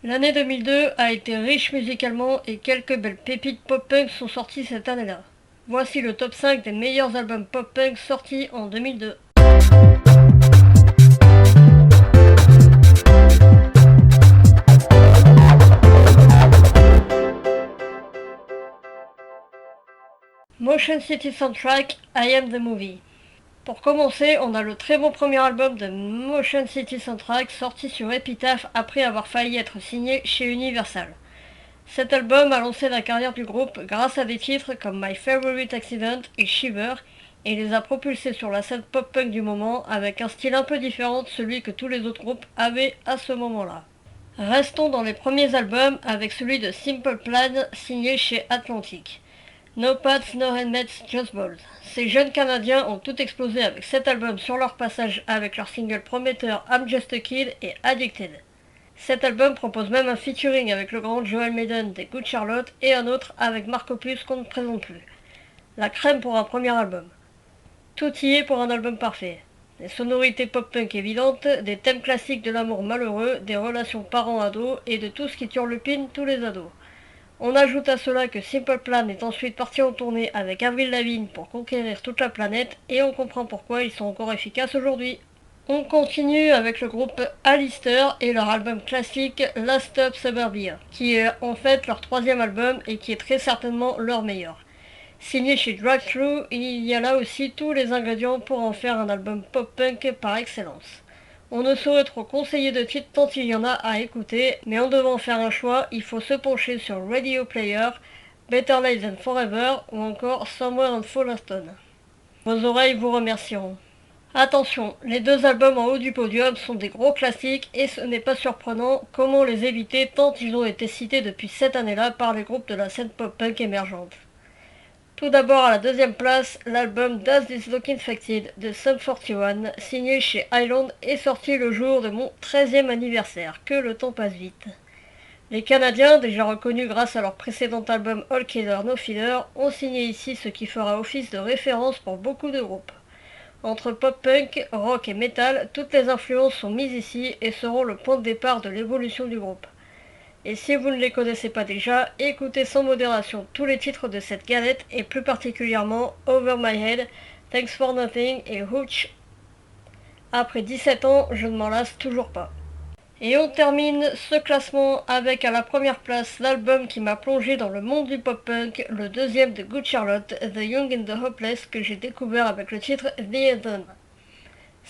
L'année 2002 a été riche musicalement et quelques belles pépites pop-punk sont sorties cette année-là. Voici le top 5 des meilleurs albums pop-punk sortis en 2002. Motion City Soundtrack, I Am The Movie. Pour commencer, on a le très bon premier album de Motion City Soundtrack sorti sur Epitaph après avoir failli être signé chez Universal. Cet album a lancé la carrière du groupe grâce à des titres comme My Favorite Accident et Shiver et les a propulsés sur la scène pop-punk du moment avec un style un peu différent de celui que tous les autres groupes avaient à ce moment-là. Restons dans les premiers albums avec celui de Simple Plan signé chez Atlantic. No Pads, No Helmets, Just Balls. Ces jeunes Canadiens ont tout explosé avec cet album sur leur passage avec leur single prometteur I'm Just a Kid et Addicted. Cet album propose même un featuring avec le grand Joel Maiden des Good Charlotte et un autre avec Mark Hoppus qu'on ne présente plus. La crème pour un premier album. Tout y est pour un album parfait. Des sonorités pop-punk évidentes, des thèmes classiques de l'amour malheureux, des relations parents-ados et de tout ce qui turlupine tous les ados. On ajoute à cela que Simple Plan est ensuite parti en tournée avec Avril Lavigne pour conquérir toute la planète et on comprend pourquoi ils sont encore efficaces aujourd'hui. On continue avec le groupe Alistair et leur album classique Last Stop Suburbia, qui est en fait leur troisième album et qui est très certainement leur meilleur. Signé chez Drive-Thru, il y a là aussi tous les ingrédients pour en faire un album pop-punk par excellence. On ne saurait trop conseiller de titres tant il y en a à écouter, mais en devant faire un choix, il faut se pencher sur Radio Player, Better Late Than Forever ou encore Somewhere on Follaston. Vos oreilles vous remercieront. Attention, les deux albums en haut du podium sont des gros classiques et ce n'est pas surprenant comment les éviter tant ils ont été cités depuis cette année-là par les groupes de la scène pop-punk émergente. Tout d'abord à la deuxième place, l'album Does This Look Infected de Sum 41, signé chez Island et sorti le jour de mon 13e anniversaire. Que le temps passe vite. Les Canadiens, déjà reconnus grâce à leur précédent album All Killer No Filler, ont signé ici ce qui fera office de référence pour beaucoup de groupes. Entre pop-punk, rock et metal, toutes les influences sont mises ici et seront le point de départ de l'évolution du groupe. Et si vous ne les connaissez pas déjà, écoutez sans modération tous les titres de cette galette et plus particulièrement Over My Head, Thanks for Nothing et Hooch. Après 17 ans, je ne m'en lasse toujours pas. Et on termine ce classement avec à la première place l'album qui m'a plongé dans le monde du pop-punk, le deuxième de Good Charlotte, The Young and the Hopeless, que j'ai découvert avec le titre The Anthem.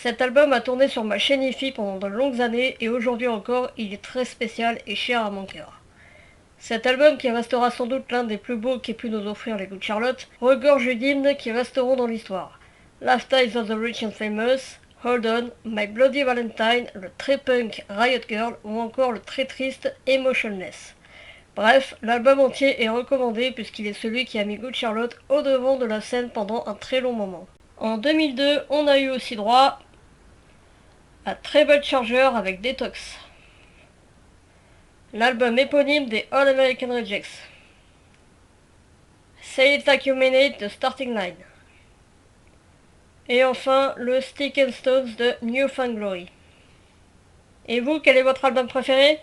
Cet album a tourné sur ma chaîne IFI pendant de longues années et aujourd'hui encore, il est très spécial et cher à mon cœur. Cet album, qui restera sans doute l'un des plus beaux qu'aient pu nous offrir les Good Charlotte, regorge d'hymnes qui resteront dans l'histoire. Lifestyles of the Rich and Famous, Hold On, My Bloody Valentine, le très punk Riot Girl ou encore le très triste Emotionless. Bref, l'album entier est recommandé puisqu'il est celui qui a mis Good Charlotte au devant de la scène pendant un très long moment. En 2002, on a eu aussi droit à Treble Charger avec Detox. L'album éponyme des All American Rejects. Say It Like You Mean It de Starting Line. Et enfin, le Stick and Stones de New Found Glory. Et vous, quel est votre album préféré ?